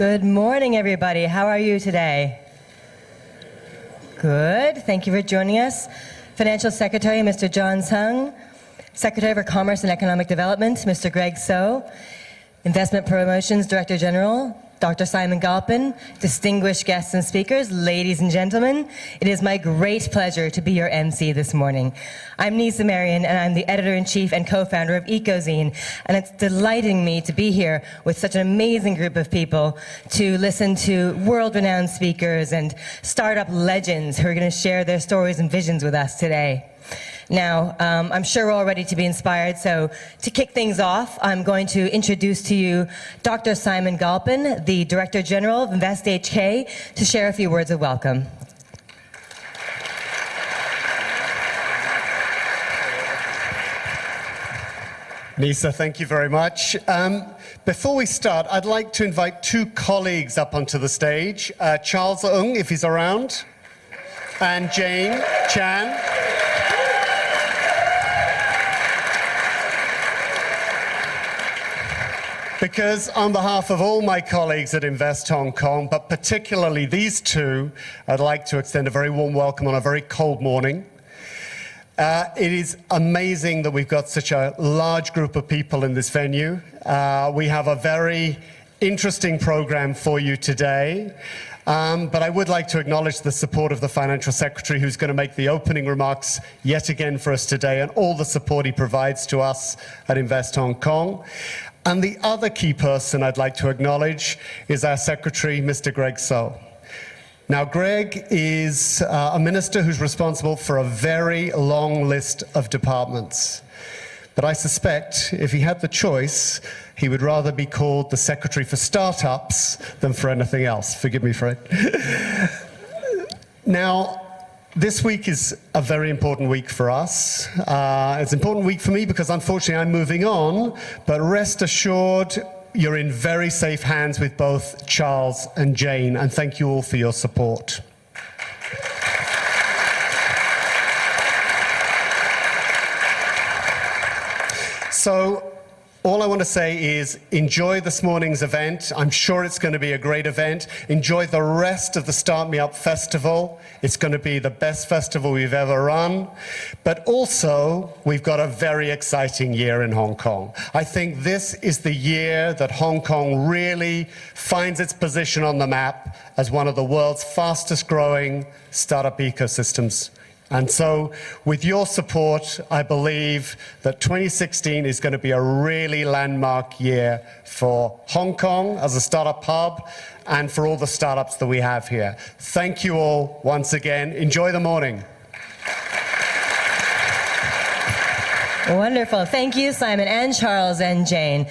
Good morning, everybody. How are you today? Good. Thank you for joining us. Financial Secretary, Mr. John Sung. Secretary for Commerce and Economic Development, Mr. Greg So. Investment Promotions Director General, Dr. Simon Galpin. Distinguished guests and speakers, ladies and gentlemen, it is my great pleasure to be your MC this morning. I'm Nisa Marian, and I'm the editor-in-chief and co-founder of Ecozine, and it's delighting me to be here with such an amazing group of people to listen to world-renowned speakers and startup legends who are going to share their stories and visions with us today. Now, I'm sure we're all ready to be inspired, so to kick things off, I'm going to introduce to you Dr. Simon Galpin, the Director General of StartmeupHK, to share a few words of welcome. Nisa, thank you very much. Before we start, I'd like to invite two colleagues up onto the stage. Charles Ng, if he's around, and Jane Chan. Because on behalf of all my colleagues at Invest Hong Kong, but particularly these two, I'd like to extend a very warm welcome on a very cold morning. It is amazing that we've got such a large group of people in this venue. We have a very interesting program for you today. But I would like to acknowledge the support of the Financial Secretary, who's going to make the opening remarks yet again for us today, and all the support he provides to us at Invest Hong Kong. And the other key person I'd like to acknowledge is our Secretary, Mr. Greg So. Now, Greg is a minister who's responsible for a very long list of departments. But I suspect if he had the choice, he would rather be called the Secretary for Startups than for anything else. Forgive me for it. Now, this week is a very important week for us. It's an important week for me because unfortunately I'm moving on, but rest assured you're in very safe hands with both Charles and Jane, and thank you all for your support. So, all I want to say is enjoy this morning's event. I'm sure it's going to be a great event. Enjoy the rest of the StartmeupHK Festival. It's going to be the best festival we've ever run. But also, we've got a very exciting year in Hong Kong. I think this is the year that Hong Kong really finds its position on the map as one of the world's fastest growing startup ecosystems. And so, with your support, I believe that 2016 is going to be a really landmark year for Hong Kong as a startup hub and for all the startups that we have here. Thank you all once again. Enjoy the morning. Wonderful. Thank you, Simon and Charles and Jane.